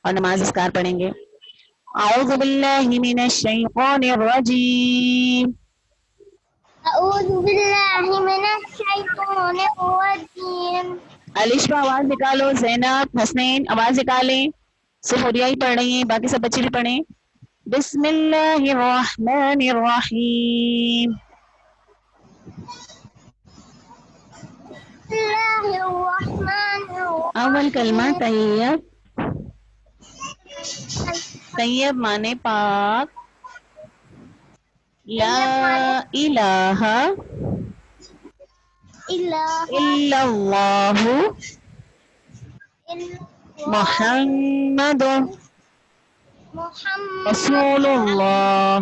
اور نماز اذکار پڑھیں گے. اعوذ باللہ من الشیطان الرجیم. اعوذ باللہ من الشیطان الرجیم. الف کا آواز نکالو. زینب، حسنین آواز نکالیں. سہوریا ہی پڑھ رہی ہیں، باقی سب بچے بھی پڑھیں. بسم اللہ الرحمن الرحیم. بسم اللہ الرحمن اول کلمہ الرحیم. طیب. طیب مانے پاک. لا الہ الا اللہ محمد رسول اللہ.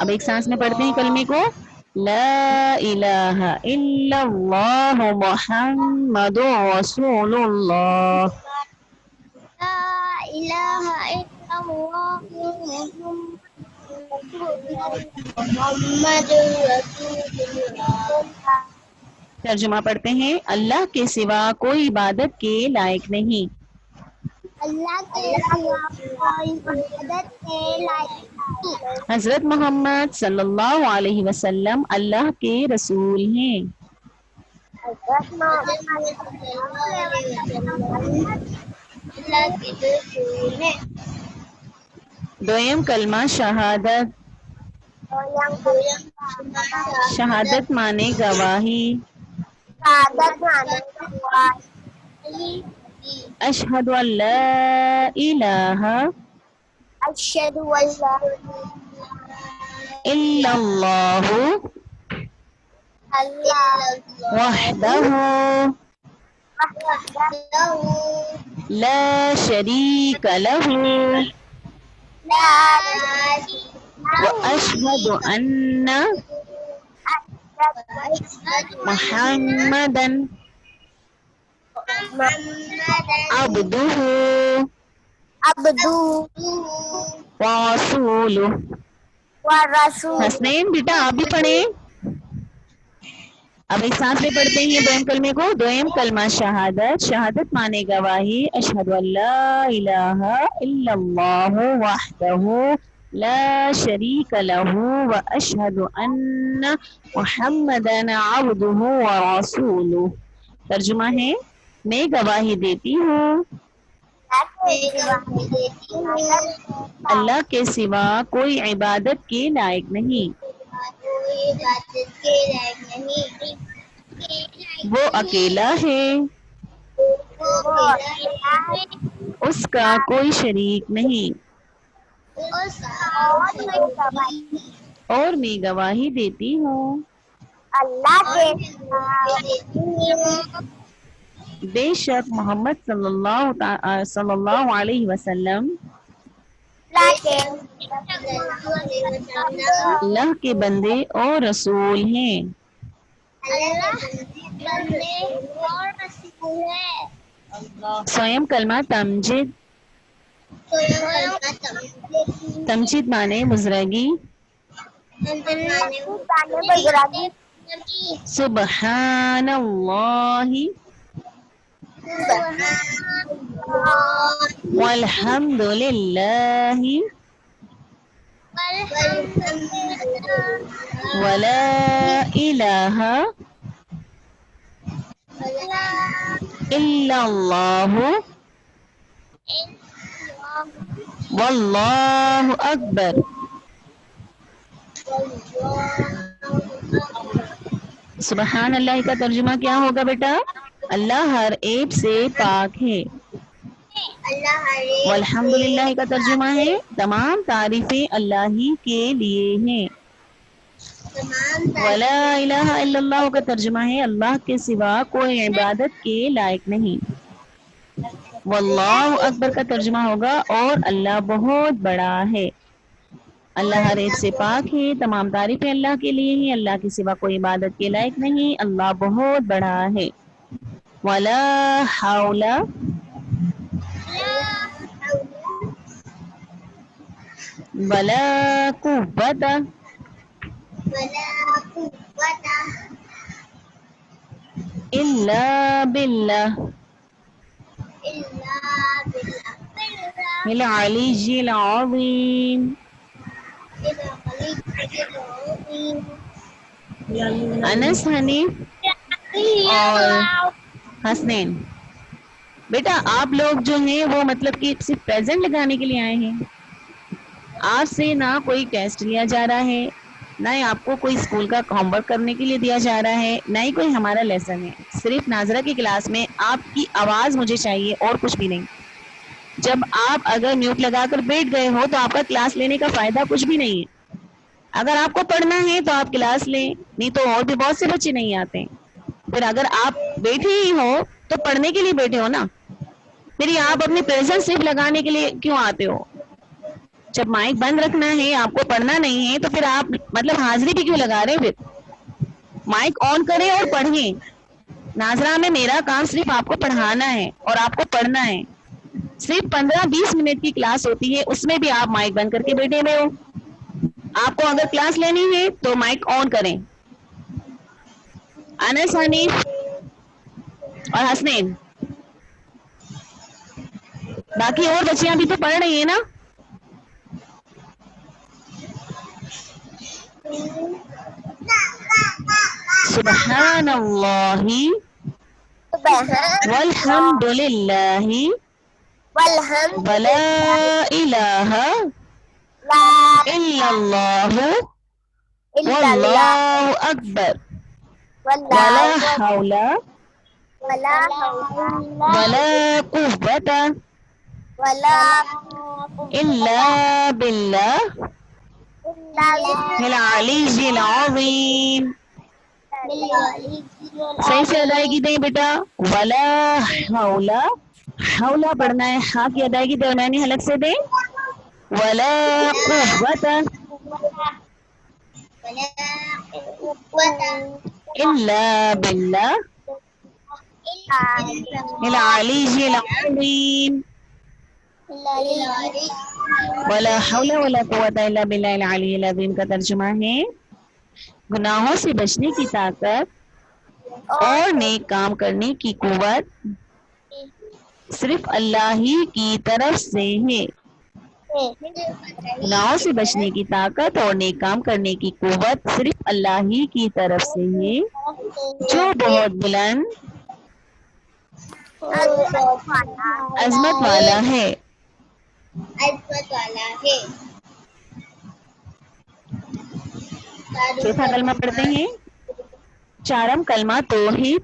اب ایک سانس میں پڑھتے ہیں کلمے کو. لا الہ الا اللہ محمد رسول اللہ. لا الہ الا اللہ محمد رسول اللہ. ترجمہ پڑھتے ہیں. اللہ کے سوا کوئی عبادت کے لائق نہیں. اللہ کے سوا کوئی عبادت کے لائق نہیں. حضرت محمد صلی اللہ علیہ وسلم اللہ کے رسول ہیں. حضرت محمد صلی اللہ علیہ وسلم اللہ کے رسول ہیں. دویم کلمہ شہادت. شہادت مانے گواہی. شہادت مانے گواہی. اشہد ان لا الہ اشہد ان لا الا اللہ وحدہ لا شریک لہ واشہد ان محمدا عبدہ ورسولہ. حسنین بیٹا آپ بھی پڑھیں. اب ایک ساتھ میں پڑھتے ہیں دویم کلمے کو. دویم کلمہ شہادت. شہادت مانے گواہی. اشہد ان لا الہ الا اللہ وحدہ لا شریک لہ واشہد ان محمدا عبدہ ورسولہ. ترجمہ ہے میں گواہی دیتی ہوں اللہ کے سوا کوئی عبادت کے لائق نہیں. وہ اکیلا ہے، اس کا کوئی شریک نہیں، اور میں گواہی دیتی ہوں اللہ کے بے شک محمد صلی اللہ علیہ وسلم اللہ کے بندے اور رسول ہیں. سویم کلمہ تمجید. تمجید مانے بزرگی. سبحان اللہ والحمد للہ ولا الہ الا اللہ واللہ اکبر. سبحان اللہ کا ترجمہ کیا ہوگا بیٹا؟ اللہ ہر عیب سے پاک ہے. والحمد للہ کا ترجمہ ہے تمام تعریفیں اللہ ہی کے لیے ہیں. ولا الہ الا اللہ کا ترجمہ ہے اللہ کے سوا کوئی عبادت کے لائق نہیں. واللہ اکبر کا ترجمہ ہوگا اور اللہ بہت بڑا ہے. اللہ ہر عیب سے پاک ہے، تمام تعریفیں اللہ کے لیے ہیں، اللہ کے سوا کوئی عبادت کے لائق نہیں، اللہ بہت بڑا ہے. ولا حول ولا قوة الا باللہ العلی العظیم. انس، حنیف اور حسنین، بیٹا آپ لوگ جو ہیں وہ مطلب کہ صرف پریزنٹ لگانے کے لیے آئے ہیں. آپ سے نہ کوئی ٹیسٹ لیا جا رہا ہے، نہ ہی آپ کو کوئی اسکول کا ہوم ورک کرنے کے لیے دیا جا رہا ہے، نہ ہی کوئی ہمارا لیسن ہے. صرف ناظرہ کی کلاس میں آپ کی آواز مجھے چاہیے اور کچھ بھی نہیں. جب آپ اگر میوٹ لگا کر بیٹھ گئے ہو تو آپ کا کلاس لینے کا فائدہ کچھ بھی نہیں ہے. اگر آپ کو پڑھنا ہے تو آپ کلاس لیں، نہیں تو اور بھی بہت سے بچے نہیں آتے. پھر اگر آپ بیٹھے ہی ہو تو پڑھنے کے لیے بیٹھے ہو نا، پھر آپ اپنی پریزنٹ صرف لگانے کے لیے کیوں آتے ہو؟ جب مائک بند رکھنا ہے، آپ کو پڑھنا نہیں ہے، تو پھر آپ مطلب حاضری بھی کیوں لگا رہے ہو؟ پھر مائک آن کریں اور پڑھیں. ناظرہ میں میرا کام صرف آپ کو پڑھانا ہے اور آپ کو پڑھنا ہے. صرف 15-20 منٹ کی کلاس ہوتی ہے، اس میں بھی آپ مائک بند کر کے بیٹھے ہوئے ہو. آپ کو اگر کلاس لینی ہے تو مائک آن کریں. انس، حنیف اور حسنین، باقی اور بچیاں بھی تو پڑھ رہی ہیں نا. سبحان اللہ والحمد للہ ولا الہ الا اللہ واللہ اکبر ولا حول ولا قوة الا باللہ العلی العظیم. صحیح سے ادائیگی دیں بیٹا. ولا حول، حولا پڑھنا ہے، ہاں کی ادائیگی درمیانی حلق سے دیں. ولا قوت الا باللہ العلی العظیم. ولا حول ولا قوت الا باللہ العلی العظیم کا ترجمہ ہے گناہوں سے بچنے کی طاقت اور نیک کام کرنے کی قوت صرف اللہ ہی کی طرف سے ہے. گناہوں سے بچنے کی طاقت اور نیک کام کرنے کی قوت صرف اللہ ہی کی طرف سے ہے جو بہت بلند عظمت والا ہے. چوتھا کلمہ پڑھتے ہیں. چارم کلمہ توحید.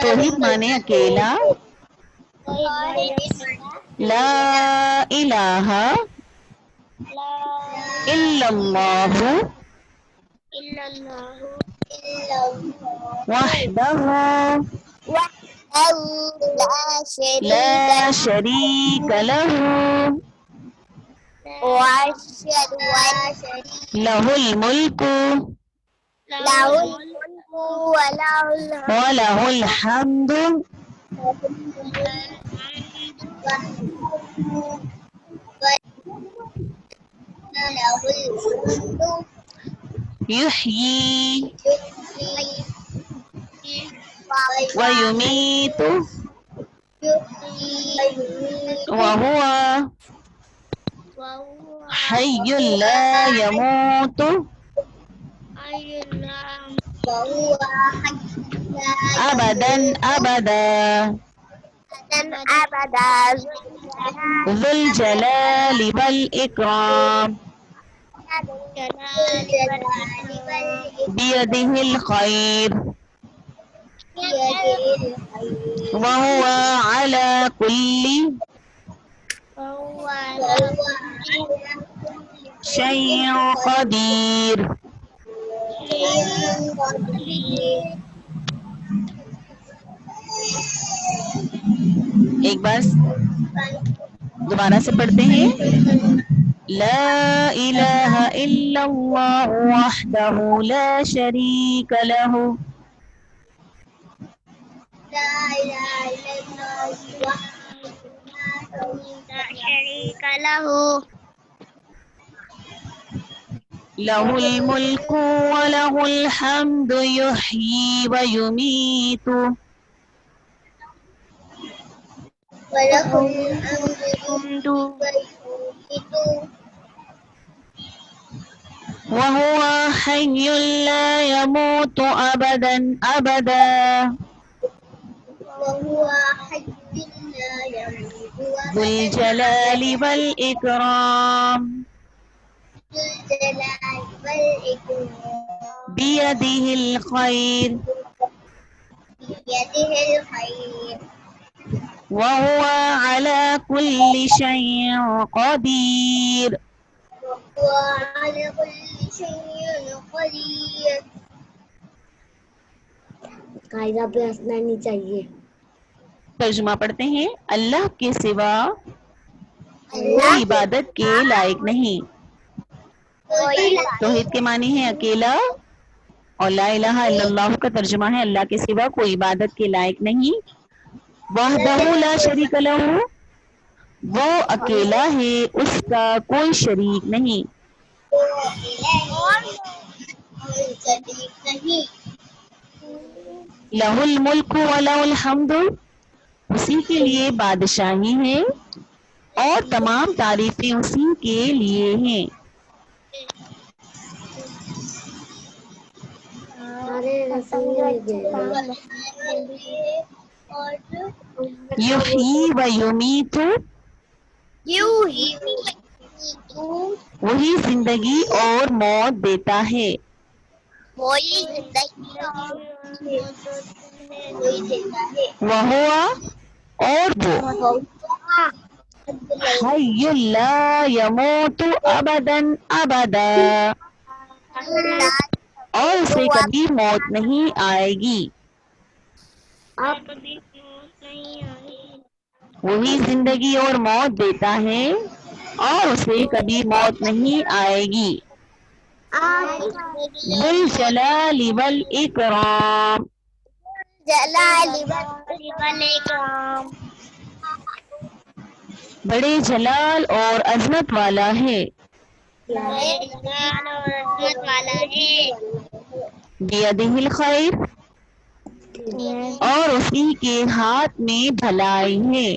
توحید مانے اکیلا، لا الہ الا اللہ وحدہ لا شریک لہ لہ الملک وَلَهُ الْحَمْدُ يحيي ويميت وهو حي لا يموت أبدا أبدا ذو الجلال والإكرام بيده الخير وهو على كل شيء قدير. ایک بار دوبارہ سے پڑھتے ہیں. لا الہ الا اللہ وحدہ لا شریک لہ لہ الملک ولہ الحمد یحیی ویمیت وله الحمد والملك وهو حي لا يموت أبدا أبدا وهو حي لا يموت ذو الجلال والإكرام ذو الجلال والإكرام بيده الخير بيده الخير وهو على كل شيء قدير وهو على كل شيء قدير. قاعدہ پہ ہنسنا نہیں چاہیے. ترجمہ پڑھتے ہیں. اللہ کے سوا کوئی عبادت کے لائق نہیں. توحید کے معنی ہے اکیلا اور لا الہ الا اللہ کا ترجمہ ہے اللہ کے سوا کوئی عبادت کے لائق نہیں. وحدہ لا شریک لہ وہ اکیلا ہے اس کا کوئی شریک نہیں. لہ الملک و لہ الحمد اسی کے لیے بادشاہی ہے اور تمام تعریفیں اسی کے لیے ہیں. یحیی و یمیت وہی زندگی اور موت دیتا ہے. وہوا اور وہ حی لا یموت ابدا ابدا اور اسے کبھی موت نہیں آئے گی. وہی زندگی اور موت دیتا ہے اور اسے کبھی موت نہیں آئے گی. ذو الجلال والاکرام بڑے جلال اور عظمت والا ہے. بیدہ الخیر اور اسی کے ہاتھ میں بھلائی ہے.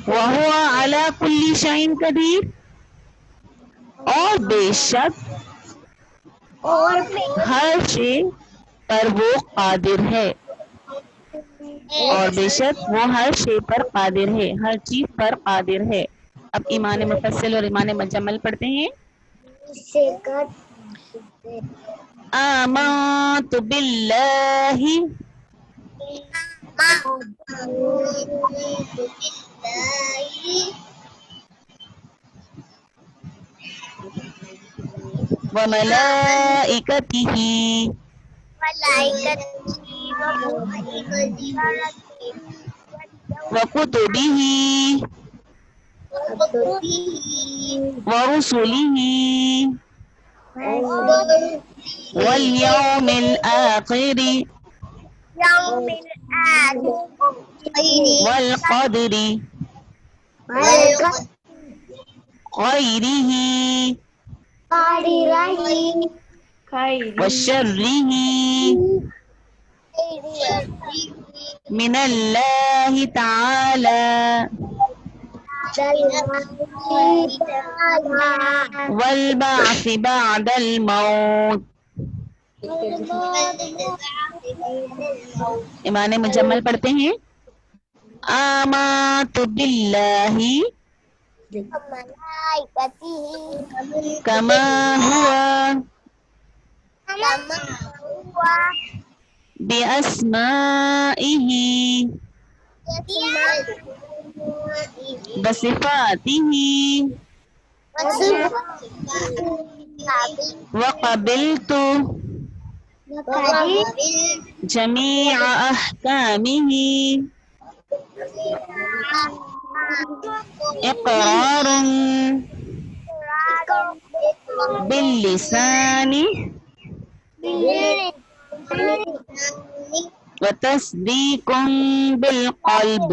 وَهُوَ عَلَى كُلِّ شَيْءٍ قَدِيرٌ اور بے شک ہر شے پر وہ قادر ہے. اور بے شک وہ ہر شے پر قادر ہے ہر چیز پر قادر ہے. اب ایمان مفصل اور ایمان مجمل پڑھتے ہیں. آمنت باللہ وملائکتہ وکتبہ ورسلہ والیوم الآخر والقدر خیرہ وشرہ من اللہ تعالی والبعث بعد الموت. ایمان مجمل پڑھتے ہیں. آمنت باللہ کما ہوا باسمائہ بصفاتہ وقبلت جمیع احکامہ اقرار باللسان وتصدیق بالقلب.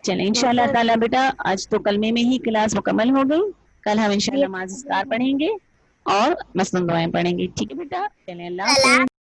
چلیں انشاءاللہ تعالیٰ بیٹا آج تو کلمے میں ہی کلاس مکمل ہو گئی. کل ہم انشاءاللہ نماز اسکار پڑھیں گے اور مسنون دعائیں پڑھیں گے. ٹھیک ہے بیٹا, چلیں اللہ حافظ.